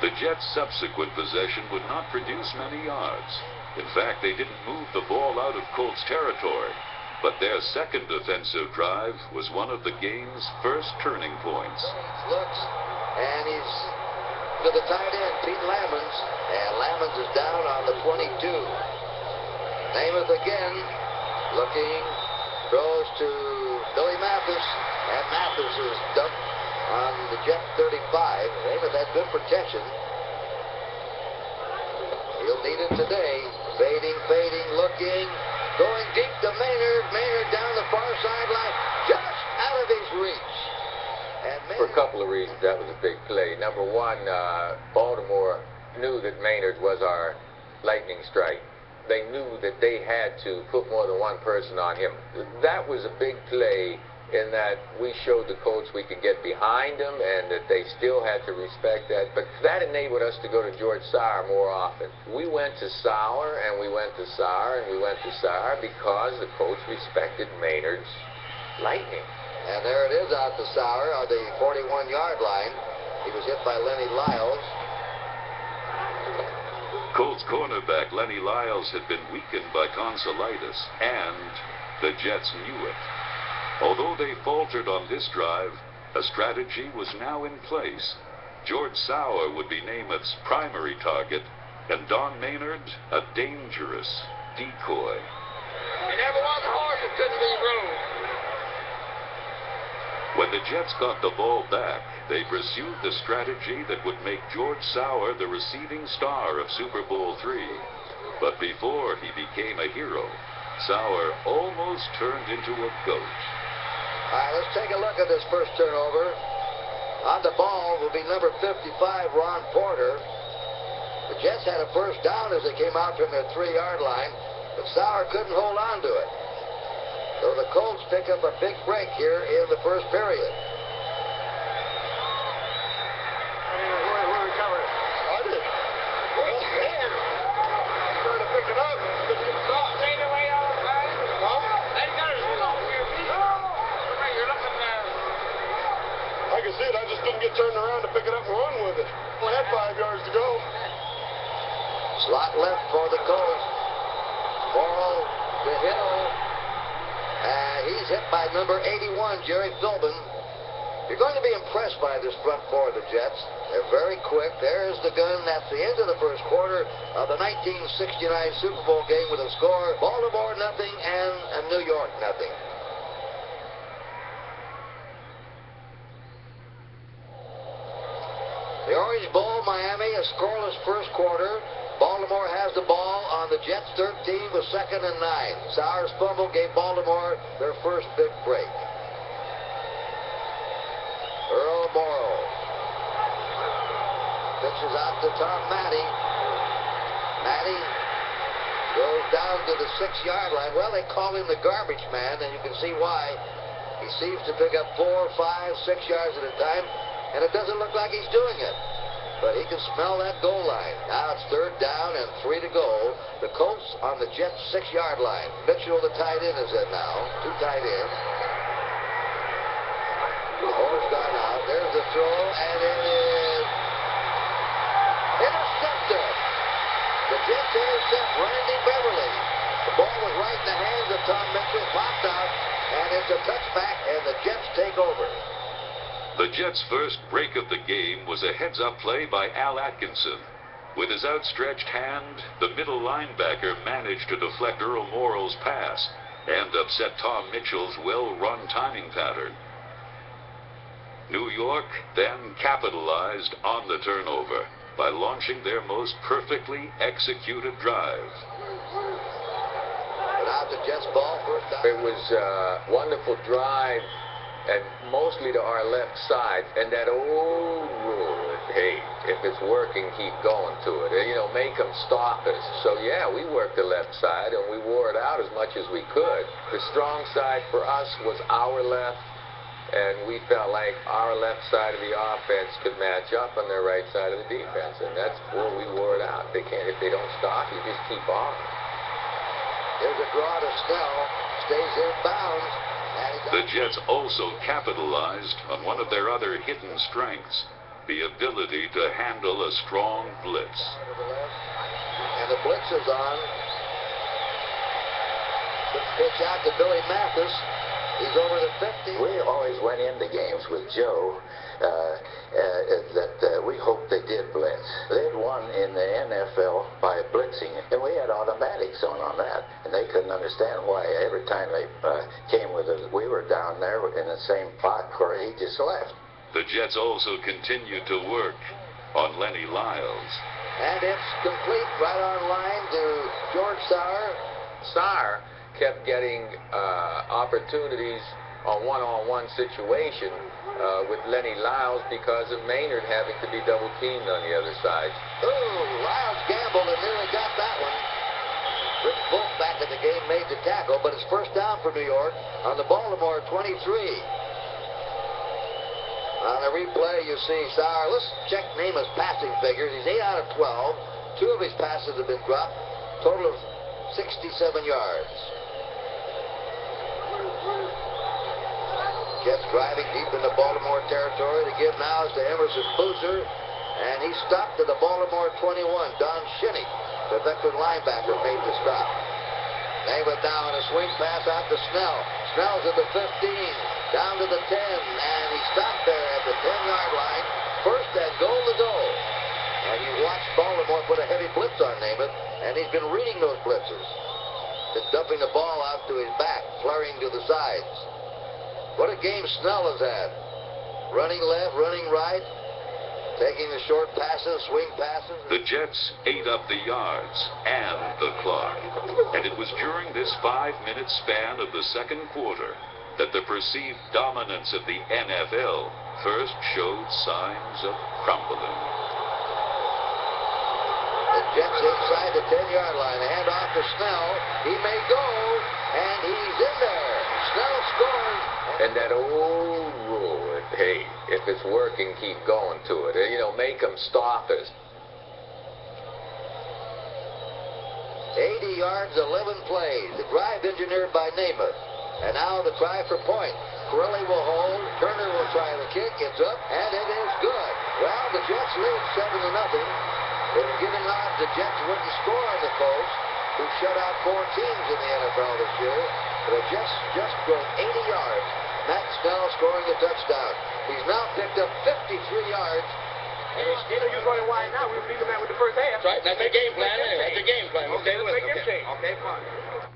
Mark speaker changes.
Speaker 1: The Jets' subsequent possession would not produce many yards. In fact, they didn't move the ball out of Colts territory. But their second offensive drive was one of the game's first turning points.
Speaker 2: Looks, and he's to the tight end, Pete Lammons. And Lammons is down on the 22. Namath again, looking, throws to Billy Mathis. And Mathis is dumped on the Jet 35. Namath had good protection. He'll need it today. Fading, looking, going deep to Maynard. Maynard down the far sideline, just out of his reach. And
Speaker 3: For a couple of reasons, that was a big play. Number one, Baltimore knew that Maynard was our lightning strike. They knew that they had to put more than one person on him. That was a big play in that we showed the Colts we could get behind them and that they still had to respect that. But that enabled us to go to George Sauer more often. We went to Sauer and we went to Sauer and we went to Sauer because the Colts respected Maynard's lightning.
Speaker 2: And there it is out to Sauer on the 41-yard line. He was hit by Lenny Lyles.
Speaker 1: Colts cornerback Lenny Lyles had been weakened by tonsillitis, and the Jets knew it. Although they faltered on this drive, a strategy was now in place. George Sauer would be Namath's primary target, and Don Maynard a dangerous decoy.
Speaker 4: He never was a horse that couldn't be ruled.
Speaker 1: When the Jets got the ball back, they pursued the strategy that would make George Sauer the receiving star of Super Bowl III. But before he became a hero, Sauer almost turned into a goat.
Speaker 2: All right, let's take a look at this first turnover. On the ball will be number 55, Ron Porter. The Jets had a first down as they came out from their 3-yard line, but Sauer couldn't hold on to it. So the Colts pick up a big break here in the first period.
Speaker 4: Where recover it? I did. Well, man. I'm trying to pick it up. Stay the way all the time. Huh? They got it over here. You're looking there.
Speaker 5: I can see it. I just didn't get turned around to pick it up and run with it. Only had 5 yards to go.
Speaker 2: Slot left for the Colts. Morrow to Hill. And he's hit by number 81, Jerry Philbin. You're going to be impressed by this front four of the Jets. They're very quick. There's the gun. That's the end of the first quarter of the 1969 Super Bowl game with a score: Baltimore nothing and New York nothing. The Orange Bowl, Miami, a scoreless first quarter. Baltimore has the ball on the Jets 13 with 2nd and 9. Sauer's fumble gave Baltimore their first big break. Earl Morrow pitches out to Tom Matty. Matty goes down to the 6-yard line. Well, they call him the garbage man, and you can see why. He seems to pick up 4, 5, 6 yards at a time, and it doesn't look like he's doing it. But he can smell that goal line. Now it's 3rd down and 3 to go. The Colts on the Jets 6-yard line. Mitchell, the tight end, is in now. 2 tight ends. Moore's gone out. There's the throw, and it is intercepted. The Jets intercept Randy Beverly. The ball was right in the hands of Tom Mitchell. Popped out, and it's a touchback, and the Jets take over.
Speaker 1: The Jets' first break of the game was a heads-up play by Al Atkinson. With his outstretched hand, the middle linebacker managed to deflect Earl Morrow's pass and upset Tom Mitchell's well-run timing pattern. New York then capitalized on the turnover by launching their most perfectly executed drive.
Speaker 2: But out the Jets' ball, first down.
Speaker 3: It was a wonderful drive, and mostly to our left side, and that old rule, hey, if it's working, keep going to it. You know, make them stop us. So, yeah, we worked the left side, and we wore it out as much as we could. The strong side for us was our left, and we felt like our left side of the offense could match up on their right side of the defense, and that's where we wore it out. They can't, if they don't stop, you just keep on.
Speaker 2: Here's a draw to Snell, stays in bounds.
Speaker 1: The Jets also capitalized on one of their other hidden strengths. the ability to handle a strong blitz.
Speaker 2: And the blitz is on. Good pitch out to Billy Mathis. He's over the 50.
Speaker 6: We always went into games with Joe that we hoped they did blitz. They'd won in the NFL by blitzing, and we had automatics on that, and they couldn't understand why every time they came with us, we were down there in the same spot where he just left.
Speaker 1: The Jets also continued to work on Lenny Lyles.
Speaker 2: And it's complete right on line to George Sauer.
Speaker 3: Sauer kept getting opportunities on one-on-one situation with Lenny Lyles because of Maynard having to be double-teamed on the other side.
Speaker 2: Ooh, Lyles gambled and nearly got that one. Rick Wolf back in the game made the tackle, but it's first down for New York on the Baltimore 23. On the replay, you see Sauer. Let's check Namath's passing figures. He's 8 out of 12. 2 of his passes have been dropped. Total of 67 yards. Jets driving deep into Baltimore territory. The give now is to Emerson Boozer, and he stopped at the Baltimore 21. Don Shinnie, the veteran linebacker, made the stop. Namath now in a swing pass out to Snell. Snell's at the 15, down to the 10, and he stopped there at the 10-yard line. First and goal to go. And you watched Baltimore put a heavy blitz on Namath, and he's been reading those blitzes. Been dumping the ball out to his back, flurrying to the sides. What a game Snell has had. Running left, running right, taking the short passes, swing passes.
Speaker 1: The Jets ate up the yards and the clock. And it was during this 5-minute span of the second quarter that the perceived dominance of the NFL first showed signs of crumbling.
Speaker 2: The Jets inside the 10-yard line. A handoff to Snell. He may go, and he's in there. Snell scores.
Speaker 3: And that old rule, hey, if it's working, keep going to it. You know, make them stop us.
Speaker 2: 80 yards, 11 plays. The drive engineered by Namath. And now the try for point. Corelli will hold. Turner will try the kick. It's up, and it is good. Well, the Jets lead 7-0. They're giving odds the Jets wouldn't score on the Colts, who shut out 4 teams in the NFL this year. The Jets just drove 80 yards. Matt Snell scoring the touchdown. He's now picked up 53 yards.
Speaker 4: And instead of you running wide now, we'll beat them out with the first half.
Speaker 7: That's right. That's the game plan anyway. That's the game plan. We'll stay with it.
Speaker 4: Okay, fine.